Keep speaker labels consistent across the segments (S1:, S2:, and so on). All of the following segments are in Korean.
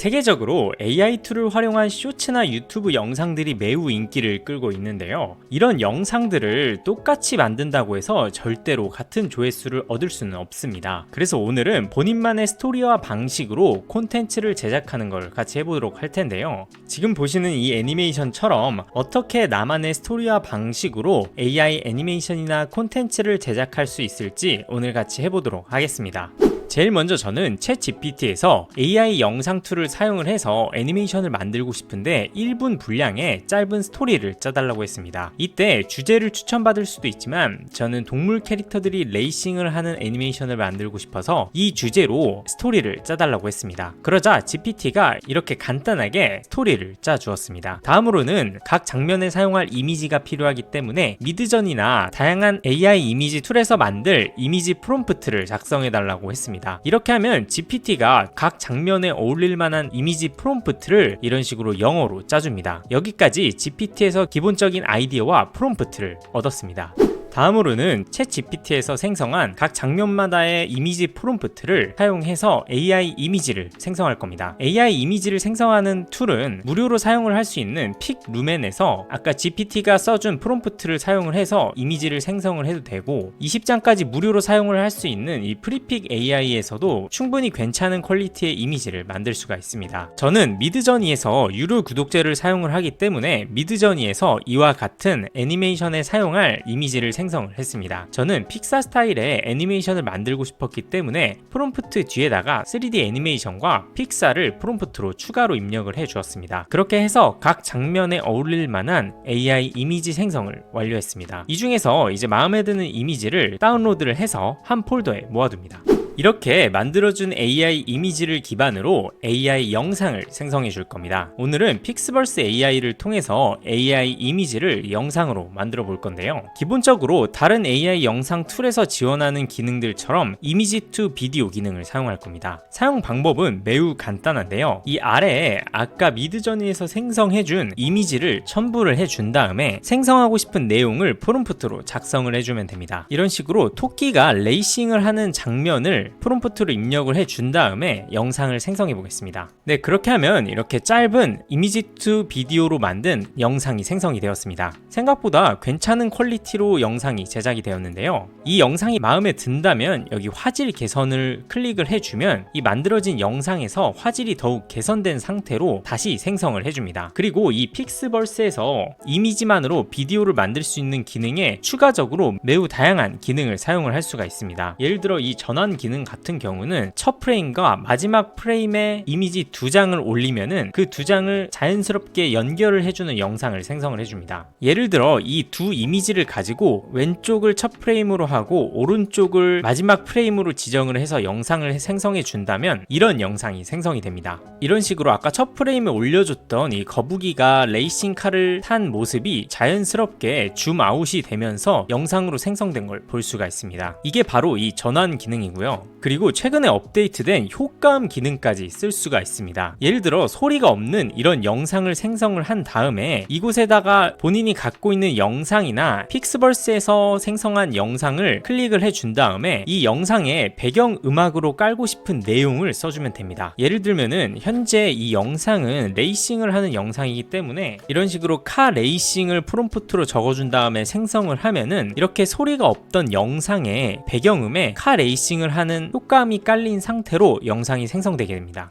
S1: 세계적으로 AI 툴을 활용한 쇼츠나 유튜브 영상들이 매우 인기를 끌고 있는데요. 이런 영상들을 똑같이 만든다고 해서 절대로 같은 조회수를 얻을 수는 없습니다. 그래서 오늘은 본인만의 스토리와 방식으로 콘텐츠를 제작하는 걸 같이 해보도록 할 텐데요. 지금 보시는 이 애니메이션처럼 어떻게 나만의 스토리와 방식으로 AI 애니메이션이나 콘텐츠를 제작할 수 있을지 오늘 같이 해보도록 하겠습니다. 제일 먼저 저는 챗GPT에서 AI 영상 툴을 사용을 해서 애니메이션을 만들고 싶은데 1분 분량의 짧은 스토리를 짜달라고 했습니다. 이때 주제를 추천받을 수도 있지만 저는 동물 캐릭터들이 레이싱을 하는 애니메이션을 만들고 싶어서 이 주제로 스토리를 짜달라고 했습니다. 그러자 GPT가 이렇게 간단하게 스토리를 짜주었습니다. 다음으로는 각 장면에 사용할 이미지가 필요하기 때문에 미드전이나 다양한 AI 이미지 툴에서 만들 이미지 프롬프트를 작성해달라고 했습니다. 이렇게 하면 GPT가 각 장면에 어울릴 만한 이미지 프롬프트를 이런 식으로 영어로 짜줍니다. 여기까지 GPT에서 기본적인 아이디어와 프롬프트를 얻었습니다. 다음으로는 챗GPT에서 생성한 각 장면마다의 이미지 프롬프트를 사용해서 AI 이미지를 생성할 겁니다. AI 이미지를 생성하는 툴은 무료로 사용을 할 수 있는 픽루멘에서 아까 GPT가 써준 프롬프트를 사용을 해서 이미지를 생성을 해도 되고 20장까지 무료로 사용을 할 수 있는 이 프리픽 AI에서도 충분히 괜찮은 퀄리티의 이미지를 만들 수가 있습니다. 저는 미드저니에서 유료 구독제를 사용을 하기 때문에 미드저니에서 이와 같은 애니메이션에 사용할 이미지를 생성을 했습니다. 저는 픽사 스타일의 애니메이션을 만들고 싶었기 때문에 프롬프트 뒤에다가 3D 애니메이션과 픽사를 프롬프트로 추가로 입력을 해 주었습니다. 그렇게 해서 각 장면에 어울릴 만한 AI 이미지 생성을 완료했습니다. 이 중에서 이제 마음에 드는 이미지를 다운로드를 해서 한 폴더에 모아둡니다. 이렇게 만들어준 AI 이미지를 기반으로 AI 영상을 생성해 줄 겁니다. 오늘은 픽스버스 AI를 통해서 AI 이미지를 영상으로 만들어 볼 건데요. 기본적으로 다른 AI 영상 툴에서 지원하는 기능들처럼 이미지 투 비디오 기능을 사용할 겁니다. 사용 방법은 매우 간단한데요. 이 아래에 아까 미드저니에서 생성해 준 이미지를 첨부를 해준 다음에 생성하고 싶은 내용을 프롬프트로 작성을 해주면 됩니다. 이런 식으로 토끼가 레이싱을 하는 장면을 프롬프트로 입력을 해준 다음에 영상을 생성해 보겠습니다. 네, 그렇게 하면 이렇게 짧은 이미지 투 비디오로 만든 영상이 생성이 되었습니다. 생각보다 괜찮은 퀄리티로 영상이 제작이 되었는데요. 이 영상이 마음에 든다면 여기 화질 개선을 클릭을 해주면 이 만들어진 영상에서 화질이 더욱 개선된 상태로 다시 생성을 해줍니다. 그리고 이 픽스버스에서 이미지만으로 비디오를 만들 수 있는 기능에 추가적으로 매우 다양한 기능을 사용을 할 수가 있습니다. 예를 들어 이 전환 기능 같은 경우는 첫 프레임과 마지막 프레임에 이미지 2장을 올리면은 그 2장을 자연스럽게 연결을 해주는 영상을 생성을 해줍니다. 예를 들어 이 두 이미지를 가지고 왼쪽을 첫 프레임으로 하고 오른쪽을 마지막 프레임으로 지정을 해서 영상을 생성해 준다면 이런 영상이 생성이 됩니다. 이런 식으로 아까 첫 프레임에 올려줬던 이 거북이가 레이싱카를 탄 모습이 자연스럽게 줌 아웃이 되면서 영상으로 생성된 걸 볼 수가 있습니다. 이게 바로 이 전환 기능이고요. 그리고 최근에 업데이트된 효과음 기능까지 쓸 수가 있습니다. 예를 들어 소리가 없는 이런 영상을 생성을 한 다음에 이곳에다가 본인이 갖고 있는 영상이나 픽스버스에서 생성한 영상을 클릭을 해준 다음에 이 영상에 배경 음악으로 깔고 싶은 내용을 써주면 됩니다. 예를 들면은 현재 이 영상은 레이싱을 하는 영상이기 때문에 이런 식으로 카 레이싱을 프롬프트로 적어준 다음에 생성을 하면은 이렇게 소리가 없던 영상에 배경음에 카 레이싱을 하는 효과음이 깔린 상태로 영상이 생성되게 됩니다.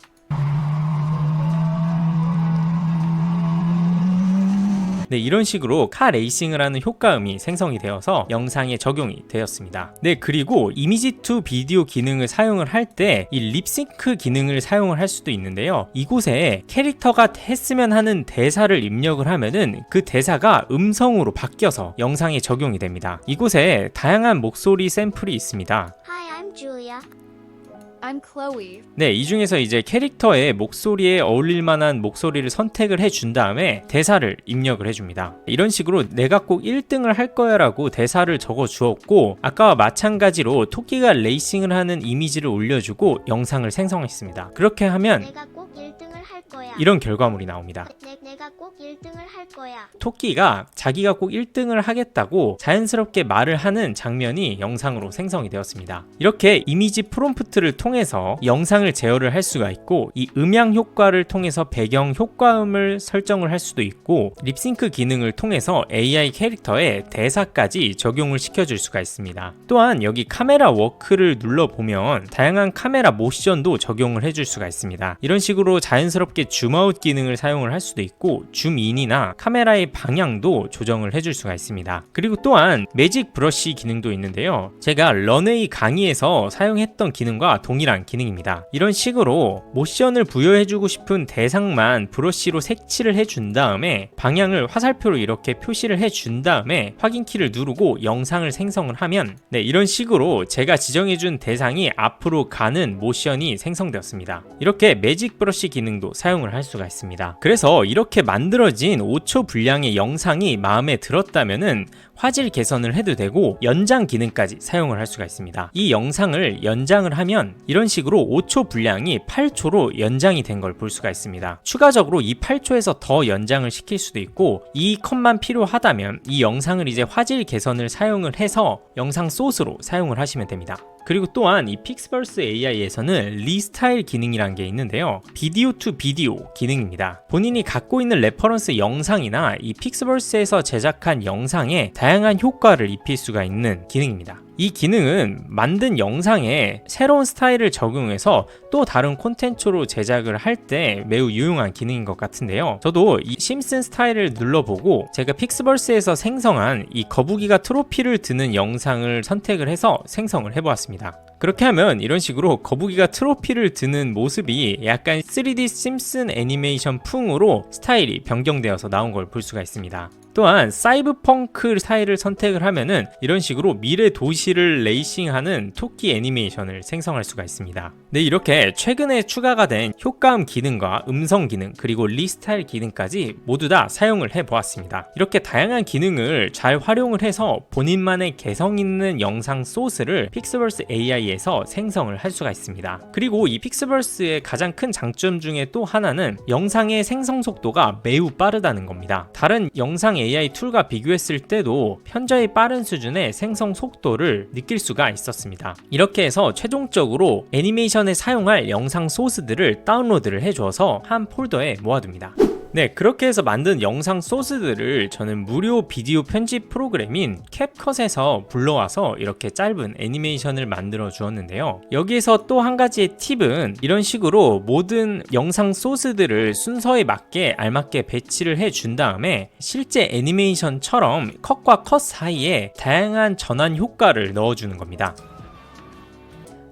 S1: 네, 이런 식으로 카 레이싱을 하는 효과음이 생성이 되어서 영상에 적용이 되었습니다. 네, 그리고 이미지 투 비디오 기능을 사용을 할 때 이 립싱크 기능을 사용을 할 수도 있는데요. 이곳에 캐릭터가 했으면 하는 대사를 입력을 하면은 그 대사가 음성으로 바뀌어서 영상에 적용이 됩니다. 이곳에 다양한 목소리 샘플이 있습니다.
S2: Hi, I'm Julia.
S3: I'm Chloe.
S1: 네, 이 중에서 이제 캐릭터의 목소리에 어울릴 만한 목소리를 선택을 해준 다음에 대사를 입력을 해줍니다. 이런 식으로 내가 꼭 1등을 할 거야 라고 대사를 적어 주었고 아까와 마찬가지로 토끼가 레이싱을 하는 이미지를 올려주고 영상을 생성했습니다. 그렇게 하면
S2: 내가 꼭 1등을 할 거야.
S1: 이런 결과물이 나옵니다.
S2: 내가 꼭 1등을 할 거야.
S1: 토끼가 자기가 꼭 1등을 하겠다고 자연스럽게 말을 하는 장면이 영상으로 생성이 되었습니다. 이렇게 이미지 프롬프트를 통해서 영상을 제어를 할 수가 있고, 이 음향 효과를 통해서 배경 효과음을 설정을 할 수도 있고, 립싱크 기능을 통해서 AI 캐릭터의 대사까지 적용을 시켜줄 수가 있습니다. 또한 여기 카메라 워크를 눌러보면 다양한 카메라 모션도 적용을 해줄 수가 있습니다. 이런 식으로 자연스럽게 줌아웃 기능을 사용을 할 수도 있고, 줌인이나 카메라의 방향도 조정을 해줄 수가 있습니다. 그리고 또한 매직 브러쉬 기능도 있는데요, 제가 런웨이 강의에서 사용했던 기능과 동일한 기능입니다. 이런 식으로 모션을 부여해주고 싶은 대상만 브러쉬로 색칠을 해준 다음에 방향을 화살표로 이렇게 표시를 해준 다음에 확인키를 누르고 영상을 생성을 하면, 이런 식으로 제가 지정해준 대상이 앞으로 가는 모션이 생성되었습니다. 이렇게 매직 브러쉬 기능도 사용을 할 수가 있습니다. 그래서 이렇게 만들어진 5초 분량의 영상이 마음에 들었다면은 화질 개선을 해도 되고 연장 기능까지 사용을 할 수가 있습니다. 이 영상을 연장을 하면 이런 식으로 5초 분량이 8초로 연장이 된 걸 볼 수가 있습니다. 추가적으로 이 8초에서 더 연장을 시킬 수도 있고, 이 컷만 필요하다면 이 영상을 이제 화질 개선을 사용을 해서 영상 소스로 사용을 하시면 됩니다. 그리고 또한 이 픽스버스 AI에서는 리스타일 기능이란 게 있는데요, 비디오 투 비디오 기능입니다. 본인이 갖고 있는 레퍼런스 영상이나 이 픽스버스에서 제작한 영상에 다양한 효과를 입힐 수가 있는 기능입니다. 이 기능은 만든 영상에 새로운 스타일을 적용해서 또 다른 콘텐츠로 제작을 할 때 매우 유용한 기능인 것 같은데요, 저도 이 심슨 스타일을 눌러보고 제가 픽스버스에서 생성한 이 거북이가 트로피를 드는 영상을 선택을 해서 생성을 해보았습니다. 그렇게 하면 이런 식으로 거북이가 트로피를 드는 모습이 약간 3D 심슨 애니메이션 풍으로 스타일이 변경되어서 나온 걸 볼 수가 있습니다. 또한 사이버펑크 스타일을 선택을 하면은 이런 식으로 미래 도시를 레이싱하는 토끼 애니메이션을 생성할 수가 있습니다. 네, 이렇게 최근에 추가가 된 효과음 기능과 음성 기능, 그리고 리스타일 기능까지 모두 다 사용을 해보았습니다. 이렇게 다양한 기능을 잘 활용을 해서 본인만의 개성 있는 영상 소스를 픽스버스 AI에서 생성을 할 수가 있습니다. 그리고 이 픽스버스의 가장 큰 장점 중에 또 하나는 영상의 생성 속도가 매우 빠르다는 겁니다. 다른 영상 AI 툴과 비교했을 때도 현저히 빠른 수준의 생성 속도를 느낄 수가 있었습니다. 이렇게 해서 최종적으로 애니메이션에 사용할 영상 소스들을 다운로드를 해줘서 한 폴더에 모아둡니다. 네, 그렇게 해서 만든 영상 소스들을 저는 무료 비디오 편집 프로그램인 캡컷에서 불러와서 이렇게 짧은 애니메이션을 만들어 주었는데요, 여기에서 또 한 가지의 팁은 이런 식으로 모든 영상 소스들을 순서에 맞게 알맞게 배치를 해 준 다음에 실제 애니메이션처럼 컷과 컷 사이에 다양한 전환 효과를 넣어주는 겁니다.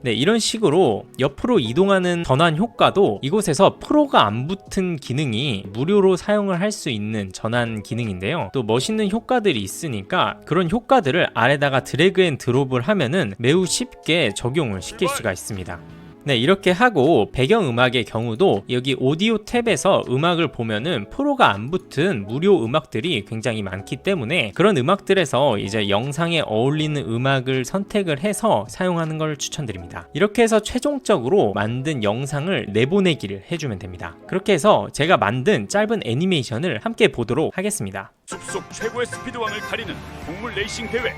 S1: 네, 이런 식으로 옆으로 이동하는 전환 효과도 이곳에서 프로가 안 붙은 기능이 무료로 사용을 할 수 있는 전환 기능인데요, 또 멋있는 효과들이 있으니까 그런 효과들을 아래다가 드래그 앤 드롭을 하면은 매우 쉽게 적용을 시킬 수가 있습니다. 네, 이렇게 하고 배경음악의 경우도 여기 오디오 탭에서 음악을 보면은 프로가 안 붙은 무료 음악들이 굉장히 많기 때문에 그런 음악들에서 이제 영상에 어울리는 음악을 선택을 해서 사용하는 걸 추천드립니다. 이렇게 해서 최종적으로 만든 영상을 내보내기를 해주면 됩니다. 그렇게 해서 제가 만든 짧은 애니메이션을 함께 보도록 하겠습니다.
S4: 숲속 최고의 스피드왕을 가리는 동물 레이싱 대회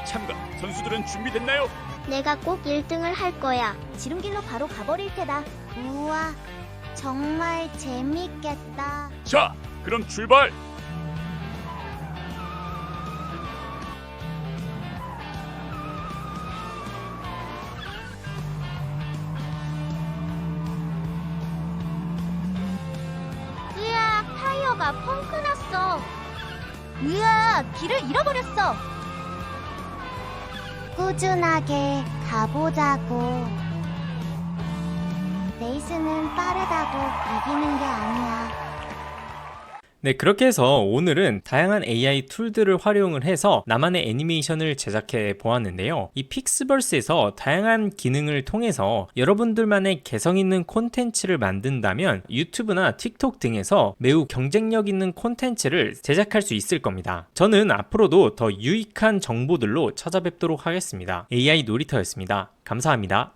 S4: 참가 선수들은 준비됐나요?
S2: 내가 꼭 1등을 할 거야.
S5: 지름길로 바로 가버릴 테다.
S2: 우와, 정말 재밌겠다.
S4: 자, 그럼 출발!
S2: 으악, 타이어가 펑크 났어.
S5: 으아, 길을 잃어버렸어.
S2: 꾸준하게 가보자고. 레이스는 빠르다고 이기는 게 아니야.
S1: 네, 그렇게 해서 오늘은 다양한 AI 툴들을 활용을 해서 나만의 애니메이션을 제작해 보았는데요, 이 픽스버스에서 다양한 기능을 통해서 여러분들만의 개성 있는 콘텐츠를 만든다면 유튜브나 틱톡 등에서 매우 경쟁력 있는 콘텐츠를 제작할 수 있을 겁니다. 저는 앞으로도 더 유익한 정보들로 찾아뵙도록 하겠습니다. AI 놀이터였습니다. 감사합니다.